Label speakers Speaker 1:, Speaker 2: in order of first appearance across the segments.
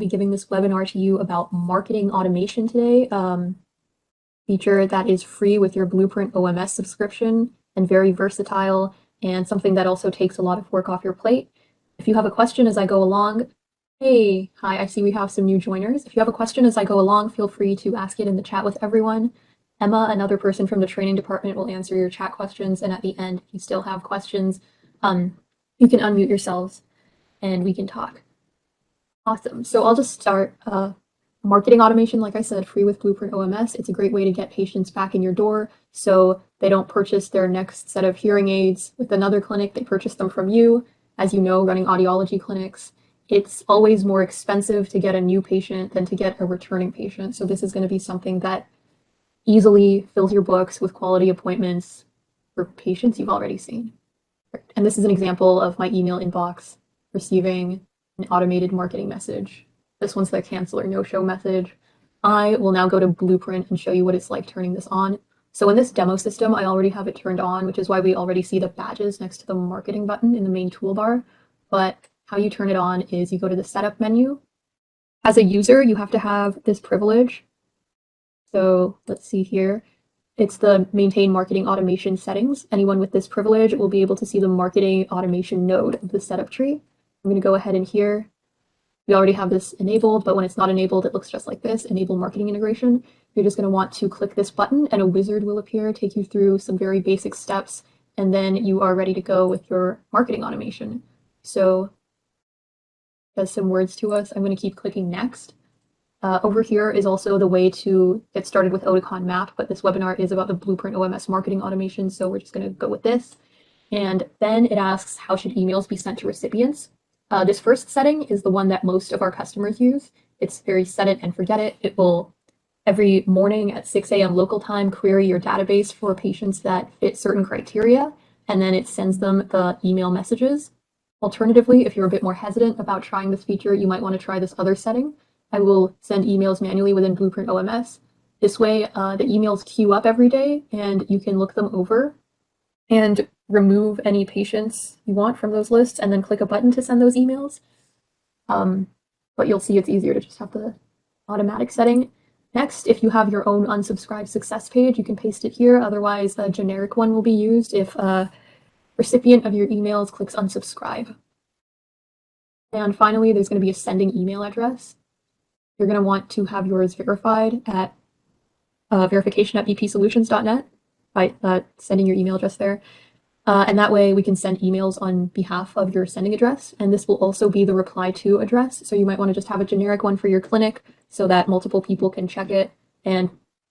Speaker 1: be giving this webinar to you about marketing automation today, feature that is free with your Blueprint OMS subscription and very versatile and something that also takes a lot of work off your plate. If you have a question as I go along, hey, hi, I see we have some new joiners. If you have a question as I go along, feel free to ask it in the chat with everyone. Emma, another person from the training department, will answer your chat questions. And at the end, if you still have questions, you can unmute yourselves and we can talk. Awesome. So I'll just start. Marketing automation, like I said, free with Blueprint OMS. It's a great way to get patients back in your door so they don't purchase their next set of hearing aids with another clinic. They purchase them from you. As you know, running audiology clinics, it's always more expensive to get a new patient than to get a returning patient. So this is going to be something that easily fills your books with quality appointments for patients you've already seen. And this is an example of my email inbox receiving an automated marketing message. This one's the cancel or no-show message. I will now go to Blueprint and show you what it's like turning this on. So in this demo system, I already have it turned on, which is why we already see the badges next to the marketing button in the main toolbar. But how you turn it on is you go to the setup menu. As a user, you have to have this privilege. So let's see here. It's the maintain marketing automation settings. Anyone with this privilege will be able to see the marketing automation node of the setup tree. I'm going to go ahead and here. We already have this enabled, but when it's not enabled, it looks just like this, enable marketing integration. You're just going to want to click this button and a wizard will appear, take you through some very basic steps, and then you are ready to go with your marketing automation. So does some words to us. I'm going to keep clicking next. Over here is also the way to get started with Oticon Map, but this webinar is about the Blueprint OMS marketing automation, so we're just going to go with this. And then it asks, how should emails be sent to recipients? This first setting is the one that most of our customers use. It's very set it and forget it. It will, every morning at 6 a.m. local time, query your database for patients that fit certain criteria, and then it sends them the email messages. Alternatively, if you're a bit more hesitant about trying this feature, you might want to try this other setting. I will send emails manually within Blueprint OMS. This way, the emails queue up every day, and you can look them over and remove any patients you want from those lists and then click a button to send those emails. But you'll see it's easier to just have the automatic setting. Next, if you have your own unsubscribe success page, you can paste it here. Otherwise, a generic one will be used if a recipient of your emails clicks unsubscribe. And finally, there's going to be a sending email address. You're going to want to have yours verified at verification@bpsolutions.net by sending your email address there. And that way we can send emails on behalf of your sending address. And this will also be the reply to address. So you might want to just have a generic one for your clinic so that multiple people can check it. And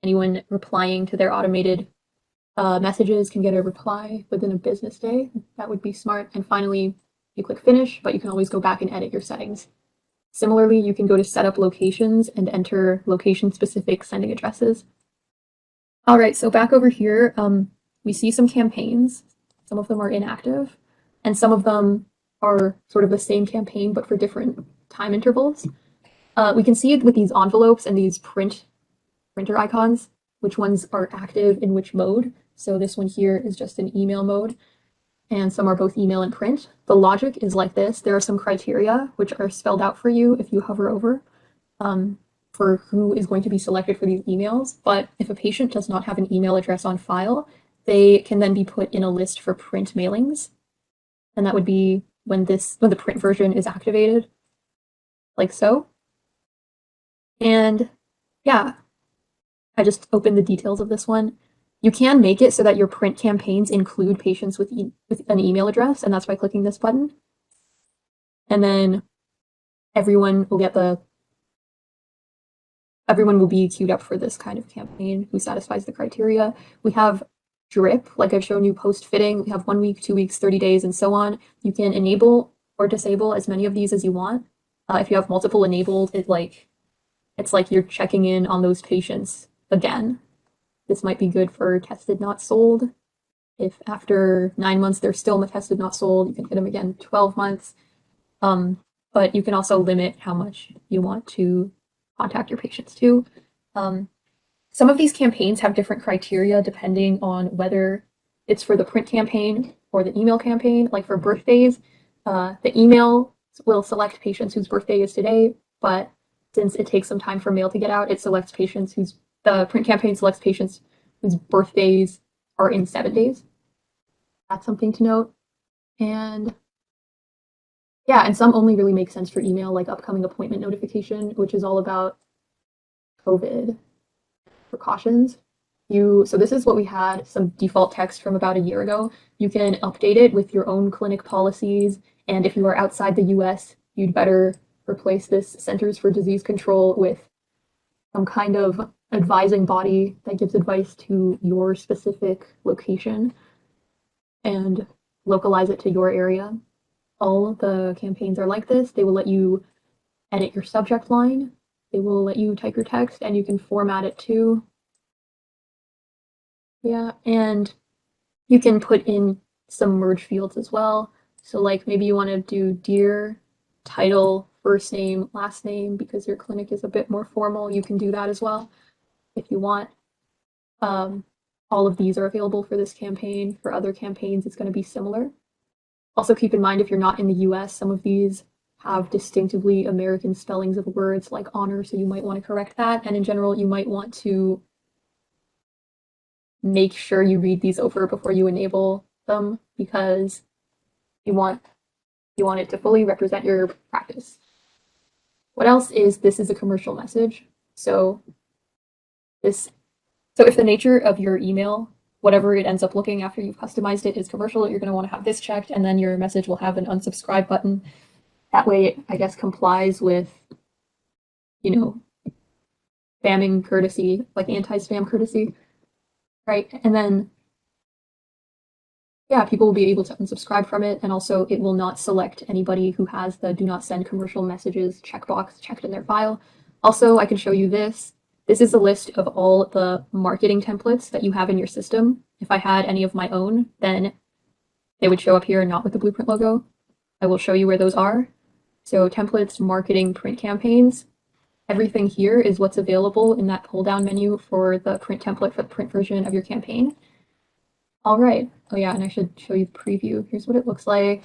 Speaker 1: anyone replying to their automated messages can get a reply within a business day. That would be smart. And finally, you click finish, but you can always go back and edit your settings. Similarly, you can go to setup locations and enter location-specific sending addresses. All right, so back over here, we see some campaigns. Some of them are inactive, and some of them are sort of the same campaign, but for different time intervals. We can see with these envelopes and these printer icons, which ones are active in which mode. So this one here is just an email mode, and some are both email and print. The logic is like this. There are some criteria which are spelled out for you if you hover over for who is going to be selected for these emails. But if a patient does not have an email address on file, they can then be put in a list for print mailings. And that would be when the print version is activated, like so. And yeah, I just opened the details of this one. You can make it so that your print campaigns include patients with an email address, and that's by clicking this button. And then everyone will be queued up for this kind of campaign who satisfies the criteria. We have drip, like I've shown you, post-fitting. We have 1 week, 2 weeks, 30 days, and so on. You can enable or disable as many of these as you want. If you have multiple enabled, it's like you're checking in on those patients again. This might be good for tested, not sold. If after 9 months they're still tested, not sold, you can hit them again 12 months. But you can also limit how much you want to contact your patients too. Some of these campaigns have different criteria depending on whether it's for the print campaign or the email campaign. Like for birthdays, the email will select patients whose birthday is today. but since it takes some time for mail to get out, the print campaign selects patients whose birthdays are in 7 days. That's something to note. And yeah, and some only really make sense for email, like upcoming appointment notification, which is all about COVID precautions. So this is what we had, some default text from about a year ago. You can update it with your own clinic policies, and if you are outside the US, you'd better replace this Centers for Disease Control with some kind of advising body that gives advice to your specific location and localize it to your area. All of the campaigns are like this. They will let you edit your subject line. They will let you type your text, and you can format it too. Yeah, and you can put in some merge fields as well. So like maybe you want to do dear, title, first name, last name, because your clinic is a bit more formal. You can do that as well if you want. All of these are available for this campaign. For other campaigns, it's going to be similar. Also keep in mind, if you're not in the US, some of these have distinctively American spellings of words like honor, so you might want to correct that. And in general, you might want to make sure you read these over before you enable them, because you want it to fully represent your practice. What else is this is a commercial message. So if the nature of your email, whatever it ends up looking after you've customized it, is commercial, you're going to want to have this checked, and then your message will have an unsubscribe button. That way it, I guess, complies with, spamming courtesy, like anti-spam courtesy, right? And then, yeah, people will be able to unsubscribe from it, and also it will not select anybody who has the do not send commercial messages checkbox checked in their file. Also, I can show you this. This is a list of all the marketing templates that you have in your system. If I had any of my own, then they would show up here, not with the Blueprint logo. I will show you where those are. So templates, marketing, print campaigns. Everything here is what's available in that pull-down menu for the print template for the print version of your campaign. All right. Oh yeah, and I should show you the preview. Here's what it looks like.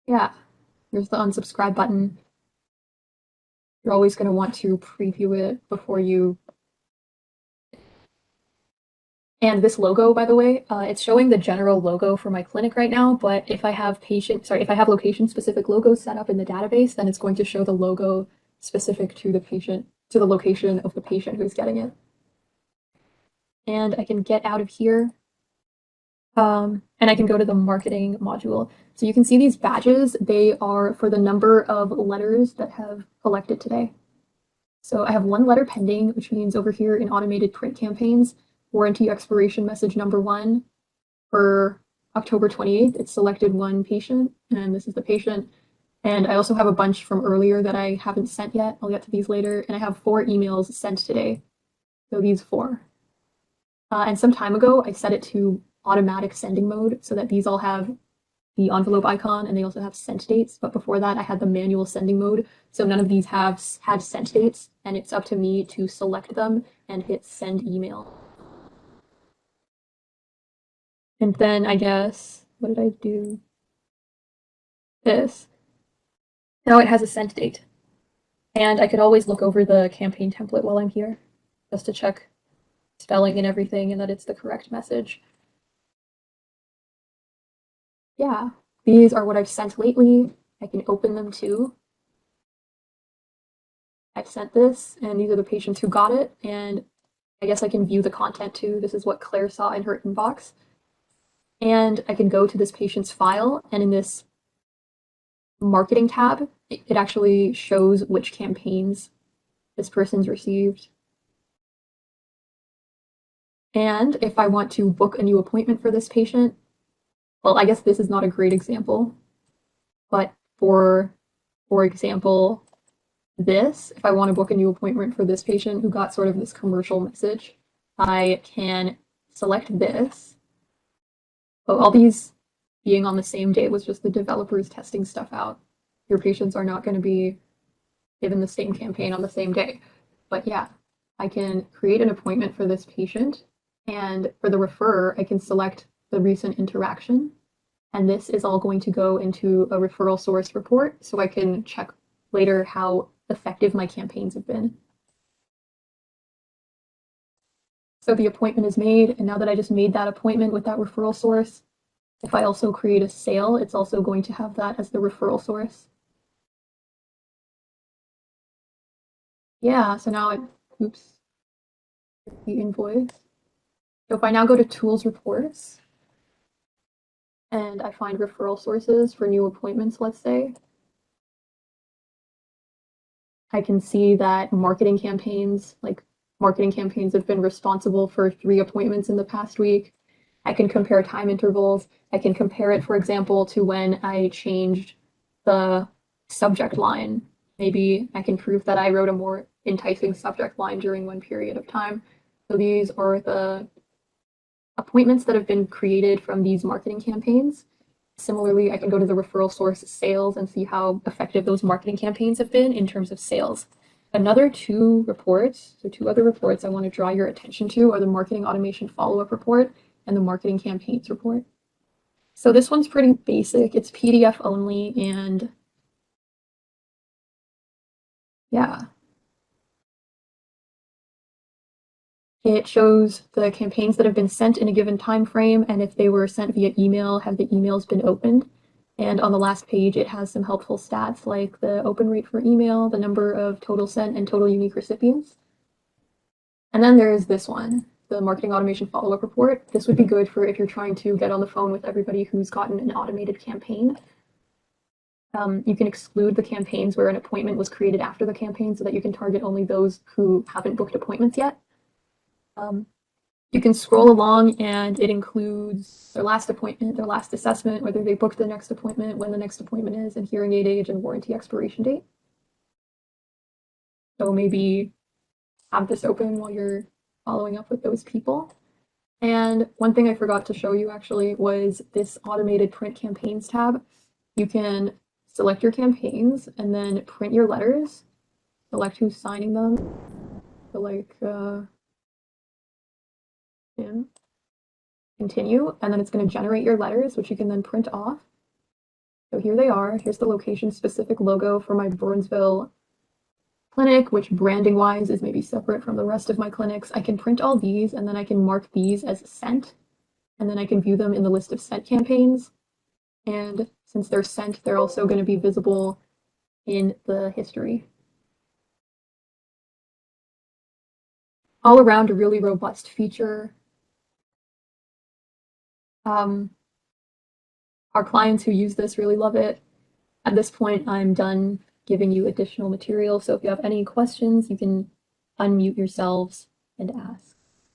Speaker 1: Yeah, here's the unsubscribe button. You're always going to want to preview it before you. And this logo, by the way, it's showing the general logo for my clinic right now, but if I have location-specific logos set up in the database, then it's going to show the logo specific to the location of the patient who's getting it. And I can get out of here, and I can go to the marketing module. So you can see these badges. They are for the number of letters that have collected today. So I have 1 letter pending, which means over here in automated print campaigns, warranty expiration message number 1 for October 28th. It's selected 1 patient, and this is the patient. And I also have a bunch from earlier that I haven't sent yet. I'll get to these later. And I have 4 emails sent today. So these 4. And some time ago, I set it to automatic sending mode so that these all have the envelope icon, and they also have sent dates. But before that, I had the manual sending mode, so none of these had sent dates, and it's up to me to select them and hit send email. And then I guess, what did I do? This. Now it has a sent date. And I could always look over the campaign template while I'm here, just to check spelling and everything and that it's the correct message. Yeah, these are what I've sent lately. I can open them too. I've sent this, and these are the patients who got it, and I guess I can view the content too. This is what Claire saw in her inbox. And I can go to this patient's file, and in this marketing tab, it actually shows which campaigns this person's received. And if I want to book a new appointment for this patient, well, I guess this is not a great example, but for example, if I want to book a new appointment for this patient who got sort of this commercial message, I can select this. Oh, all these being on the same day was just the developers testing stuff out. Your patients are not going to be given the same campaign on the same day. But yeah, I can create an appointment for this patient, and for the referrer, I can select the recent interaction. And this is all going to go into a referral source report so I can check later how effective my campaigns have been. So the appointment is made, and now that I just made that appointment with that referral source, if I also create a sale, it's also going to have that as the referral source. Yeah, so now oops, the invoice. So if I now go to Tools Reports, and I find referral sources for new appointments, let's say, I can see that marketing campaigns have been responsible for 3 appointments in the past week. I can compare time intervals. I can compare it, for example, to when I changed the subject line. Maybe I can prove that I wrote a more enticing subject line during one period of time. So these are the appointments that have been created from these marketing campaigns. Similarly, I can go to the referral source sales and see how effective those marketing campaigns have been in terms of sales. Another 2 reports, so 2 other reports I want to draw your attention to are the marketing automation follow-up report and the marketing campaigns report. So this one's pretty basic. It's PDF only, and yeah. It shows the campaigns that have been sent in a given time frame, and if they were sent via email, have the emails been opened. And on the last page, it has some helpful stats like the open rate for email, the number of total sent and total unique recipients. And then there is this one, the marketing automation follow-up report. This would be good for if you're trying to get on the phone with everybody who's gotten an automated campaign. You can exclude the campaigns where an appointment was created after the campaign so that you can target only those who haven't booked appointments yet. You can scroll along and it includes their last appointment, their last assessment, whether they booked the next appointment, when the next appointment is, and hearing aid age and warranty expiration date. So maybe have this open while you're following up with those people. And one thing I forgot to show you actually was this automated print campaigns tab. You can select your campaigns and then print your letters, select who's signing them. So like, continue, and then it's going to generate your letters, which you can then print off. So here they are. Here's the location-specific logo for my Burnsville clinic, which branding-wise is maybe separate from the rest of my clinics. I can print all these, and then I can mark these as sent, and then I can view them in the list of sent campaigns. And since they're sent, they're also going to be visible in the history. All around a really robust feature. Our clients who use this really love it. At this point, I'm done giving you additional material. So if you have any questions, you can unmute yourselves and ask.